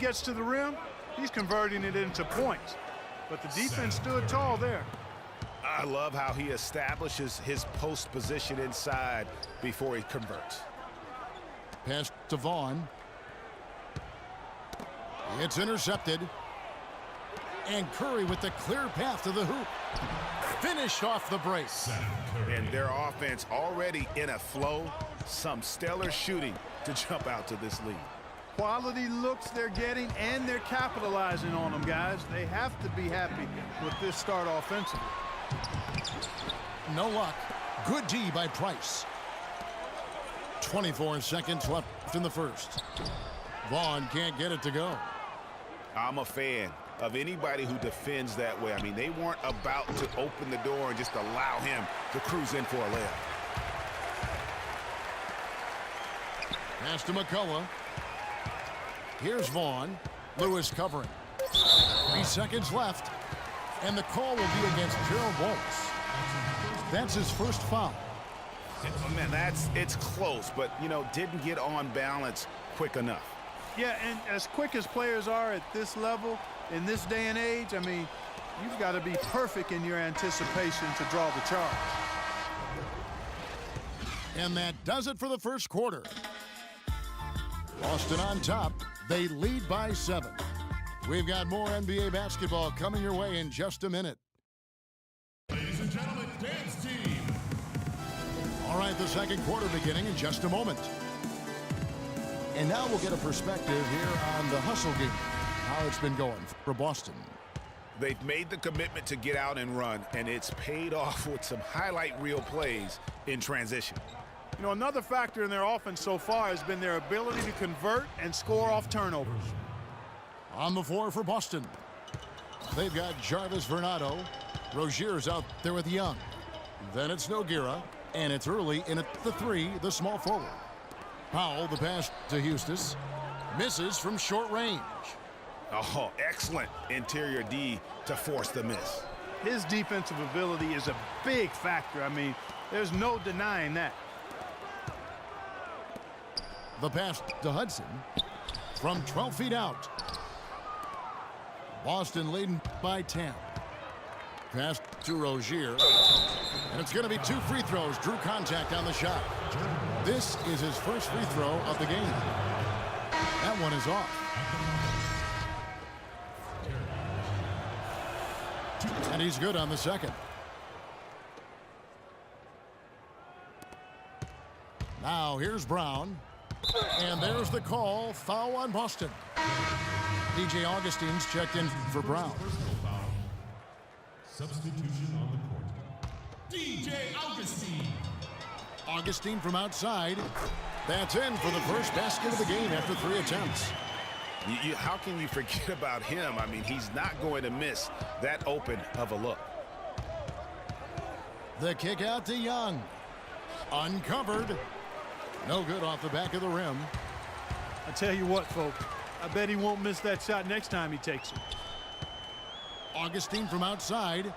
gets to the rim, he's converting it into points. But the defense stood tall there. I love how he establishes his post position inside before he converts. Pass to Vaughn. It's intercepted. And Curry with the clear path to the hoop. Finish off the brace. And their offense already in a flow. Some stellar shooting to jump out to this lead. Quality looks they're getting, and they're capitalizing on them, guys. They have to be happy with this start offensively. No luck. Good D by Price. 24 seconds left in the first. Vaughn can't get it to go. I'm a fan of anybody who defends that way. I mean, they weren't about to open the door and just allow him to cruise in for a layup. Pass to McCullough. Here's Vaughn. Lewis covering. 3 seconds left. And the call will be against Gerald Wallace. That's his first foul. Man, it's close, but, you know, didn't get on balance quick enough. Yeah, and as quick as players are at this level, in this day and age, I mean, you've got to be perfect in your anticipation to draw the charge. And that does it for the first quarter. Boston on top. They lead by 7. We've got more NBA basketball coming your way in just a minute. Ladies and gentlemen, dance team. All right, the second quarter beginning in just a moment. And now we'll get a perspective here on the hustle game, how it's been going for Boston. They've made the commitment to get out and run, and it's paid off with some highlight reel plays in transition. You know, another factor in their offense so far has been their ability to convert and score off turnovers. On the floor for Boston, they've got Jarvis Vernado. Rozier's out there with Young. Then it's Nogueira, and it's early in at the 3, the small forward. Powell, the pass to Eustace. Misses from short range. Oh, excellent interior D to force the miss. His defensive ability is a big factor. I mean, there's no denying that. The pass to Hudson from 12 feet out. Boston leading by 10. Pass to Rozier. And it's going to be 2 free throws. Drew contact on the shot. This is his first free throw of the game. That one is off. And he's good on the second. Now here's Brown. And there's the call. Foul on Boston. DJ Augustine's checked in for Brown. Substitution on the court. DJ Augustine. Augustine from outside. That's in for the first basket of the game after 3 attempts. How can you forget about him? I mean, he's not going to miss that open of a look. The kick out to Young. Uncovered. No good off the back of the rim. I tell you what, folks, I bet he won't miss that shot next time he takes it. Augustine from outside.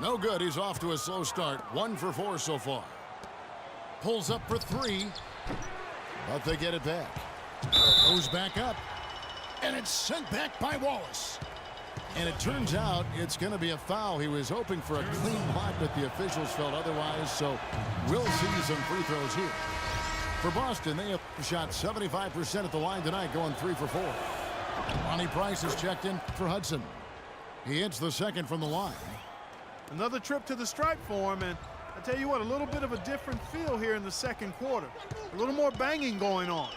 No good. He's off to a slow start. 1 for 4 so far. Pulls up for 3. But they get it back. Goes back up. And it's sent back by Wallace. And it turns out it's going to be a foul. He was hoping for a clean block, but the officials felt otherwise. So we'll see some free throws here. For Boston, they have shot 75% at the line tonight, going 3 for 4. Ronnie Price is checked in for Hudson. He hits the second from the line. Another trip to the stripe for him, and I tell you what, a little bit of a different feel here in the second quarter. A little more banging going on.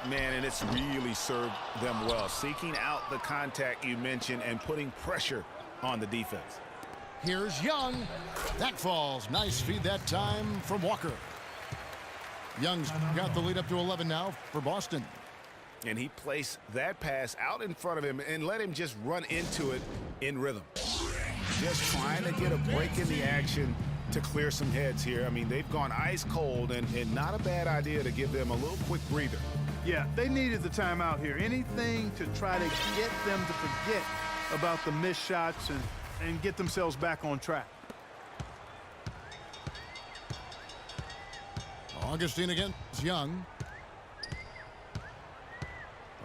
Man, and it's really served them well, seeking out the contact you mentioned and putting pressure on the defense. Here's Young. That falls. Nice feed that time from Walker. Young's got the lead up to 11 now for Boston. And he placed that pass out in front of him and let him just run into it in rhythm. Just trying to get a break in the action to clear some heads here. I mean, they've gone ice cold, and not a bad idea to give them a little quick breather. Yeah, they needed the timeout here. Anything to try to get them to forget about the missed shots and get themselves back on track. Augustine against Young.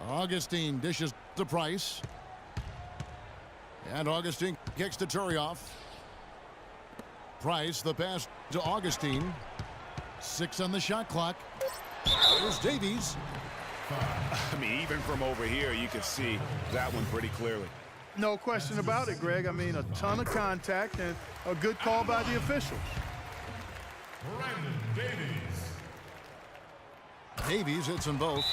Augustine dishes to Price. And Augustine kicks to Turioff. Price, the pass to Augustine. 6 on the shot clock. Here's Davies. I mean, even from over here, you can see that one pretty clearly. No question about it, Greg. I mean, a ton of contact and a good call by the officials. Brandon Davies. Davies hits them both.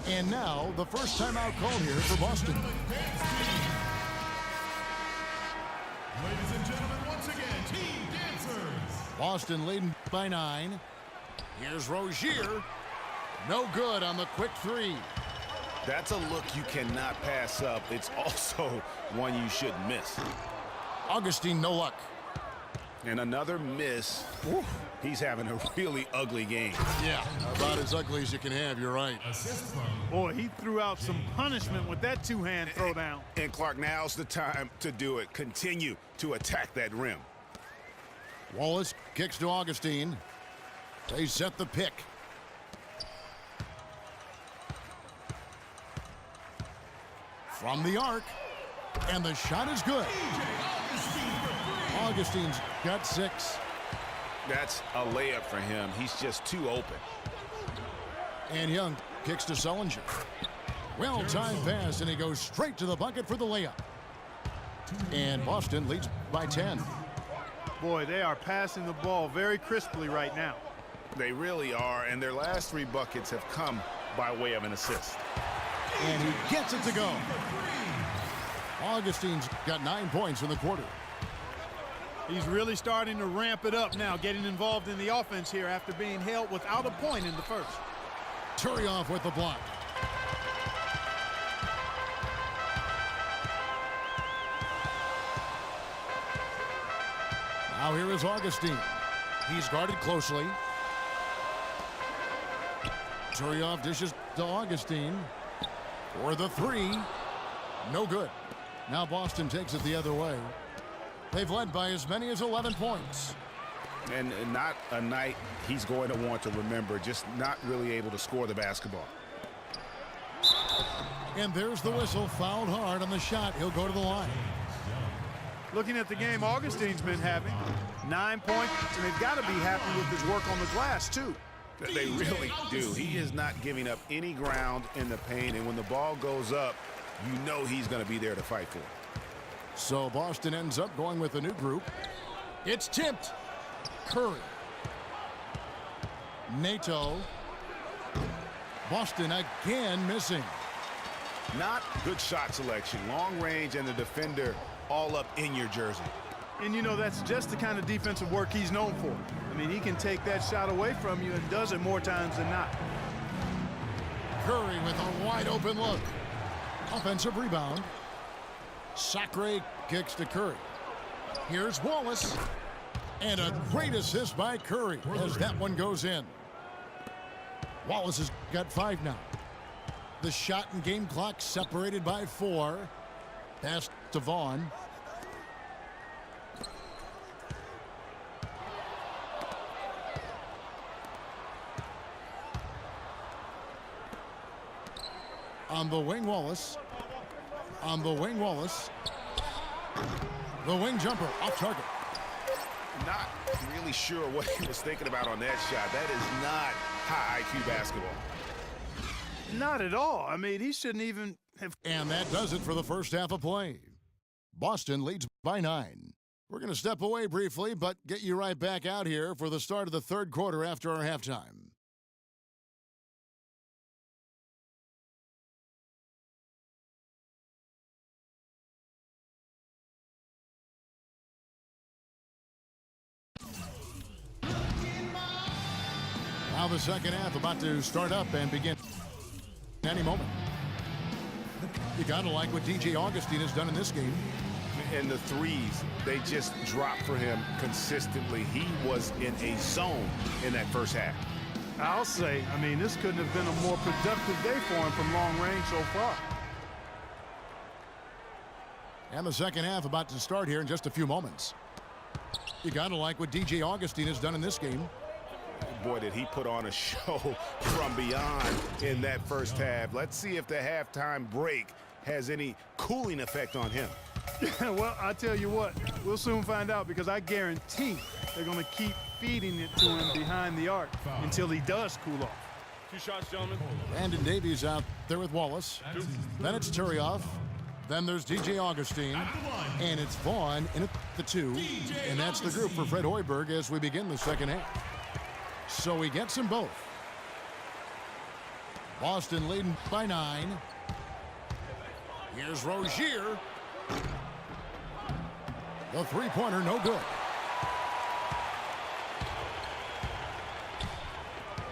And now, the first timeout called here for Boston. Ladies and gentlemen, once again, Team Dancers. Boston leading by 9. Here's Rozier. No good on the quick 3. That's a look you cannot pass up. It's also one you shouldn't miss. Augustine, no luck. And another miss. Whew. He's having a really ugly game. Yeah, about as ugly as you can have, you're right. Assist from Boy, he threw out some punishment with that two-hand throwdown. And Clark, now's the time to do it. Continue to attack that rim. Wallace kicks to Augustine. They set the pick. From the arc. And the shot is good. Augustine's got 6. That's a layup for him. He's just too open. And Young kicks to Sullinger. Well-timed pass, and he goes straight to the bucket for the layup. And Boston leads by 10. Boy, they are passing the ball very crisply right now. They really are, and their last 3 buckets have come by way of an assist. And he gets it to go. Augustine's got 9 points in the quarter. He's really starting to ramp it up now, getting involved in the offense here after being held without a point in the first. Turioff with the block. Now here is Augustine. He's guarded closely. Turioff dishes to Augustine for the 3. No good. Now Boston takes it the other way. They've led by as many as 11 points. And not a night he's going to want to remember, just not really able to score the basketball. And there's the whistle, fouled hard on the shot. He'll go to the line. Looking at the game Augustine's been having, 9 points, and they've got to be happy with his work on the glass, too. They really do. He is not giving up any ground in the paint, and when the ball goes up, you know he's going to be there to fight for it. So Boston ends up going with a new group. It's tipped. Curry. Nato. Boston again missing. Not good shot selection. Long range and the defender all up in your jersey. And, you know, that's just the kind of defensive work he's known for. I mean, he can take that shot away from you and does it more times than not. Curry with a wide open look. Offensive rebound. Sacre kicks to Curry. Here's Wallace. And a great assist by Curry as that one goes in. Wallace has got 5 now. The shot and game clock separated by 4. Pass to Vaughn. On the wing, Wallace. On the wing, Wallace. The wing jumper off target. Not really sure what he was thinking about on that shot. That is not high IQ basketball. Not at all. I mean, he shouldn't even have. And that does it for the first half of play. Boston leads by 9. We're going to step away briefly, but get you right back out here for the start of the third quarter after our halftime. Now the second half about to start up and begin any moment. You got to like what DJ Augustine has done in this game. And the threes, they just drop for him consistently. He was in a zone in that first half. I'll say, I mean, this couldn't have been a more productive day for him from long range so far. And the second half about to start here in just a few moments. You got to like what DJ Augustine has done in this game. Boy, did he put on a show from beyond in that first half. Let's see if the halftime break has any cooling effect on him. Well, I tell you what, we'll soon find out, because I guarantee they're going to keep feeding it to him behind the arc until he does cool off. 2 shots, gentlemen. Brandon Davies out there with Wallace. Then it's Turioff. Then there's DJ Augustine. And it's Vaughn in at the 2. And that's the group for Fred Hoiberg as we begin the second half. So he gets them both. Boston leading by 9. Here's Rozier. The three-pointer, no good.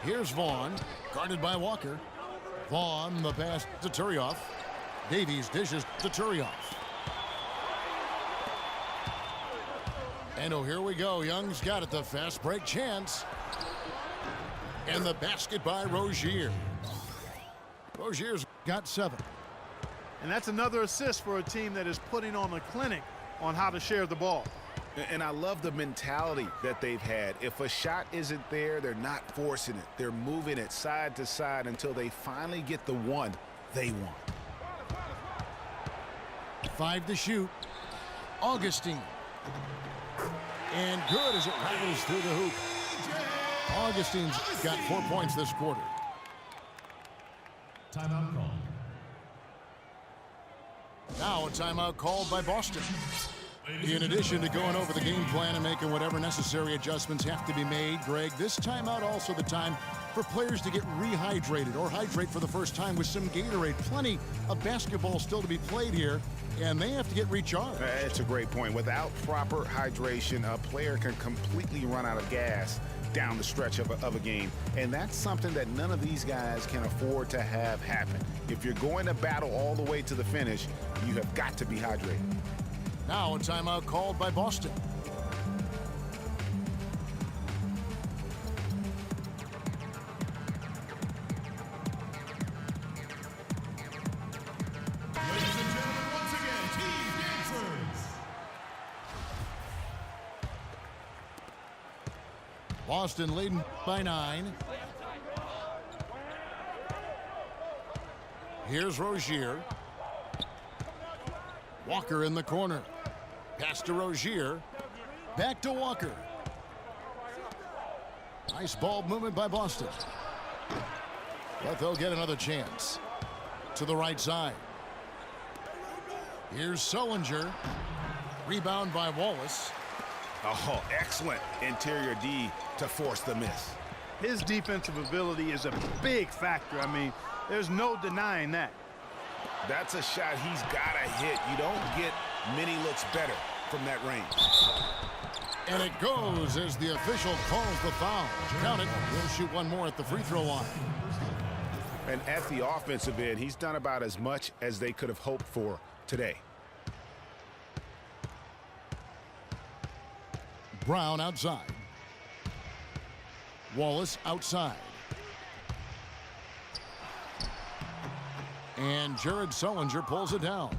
Here's Vaughn, guarded by Walker. Vaughn, the pass to Turioff. Davies dishes to Turioff. And oh, here we go. Young's got it, the fast break chance. And the basket by Rozier. Rozier's got 7. And that's another assist for a team that is putting on a clinic on how to share the ball. And I love the mentality that they've had. If a shot isn't there, they're not forcing it. They're moving it side to side until they finally get the one they want. 5 to shoot. Augustine. And good as it rattles through the hoop. Augustine's got 4 points this quarter. Timeout call. Now a timeout called by Boston. In addition to going over the game plan and making whatever necessary adjustments have to be made, Greg, this timeout also the time for players to get rehydrated or hydrate for the first time with some Gatorade. Plenty of basketball still to be played here, and they have to get recharged. That's a great point. Without proper hydration, a player can completely run out of gas down the stretch of a game. And that's something that none of these guys can afford to have happen. If you're going to battle all the way to the finish, you have got to be hydrated. Now a timeout called by Boston. Ladies and gentlemen, once again, Team Dancers. Boston leading by 9. Here's Rozier. Walker in the corner. Pass to Rozier. Back to Walker. Nice ball movement by Boston. But they'll get another chance. To the right side. Here's Sullinger. Rebound by Wallace. Oh, excellent interior D to force the miss. His defensive ability is a big factor. I mean, there's no denying that. That's a shot he's got to hit. You don't get many looks better from that range. And it goes as the official calls the foul. Count it. He'll shoot one more at the free throw line. And at the offensive end, he's done about as much as they could have hoped for today. Brown outside. Wallace outside. And Jared Sullinger pulls it down.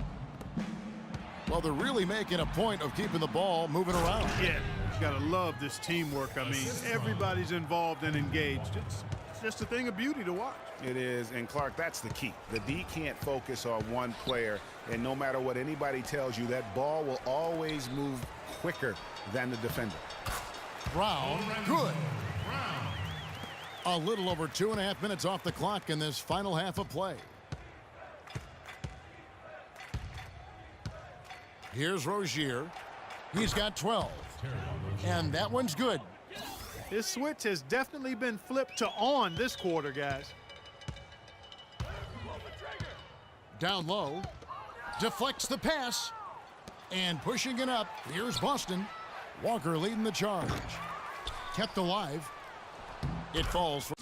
Well, they're really making a point of keeping the ball moving around. Yeah, you gotta love this teamwork. I mean, everybody's involved and engaged. It's just a thing of beauty to watch. It is, and Clark, that's the key. The D can't focus on one player, and no matter what anybody tells you, that ball will always move quicker than the defender. Brown, good. A little over 2.5 minutes off the clock in this final half of play. Here's Rozier. He's got 12. And that one's good. His switch has definitely been flipped to on this quarter, guys. Down low. Deflects the pass. And pushing it up. Here's Boston. Walker leading the charge. Kept alive. It falls for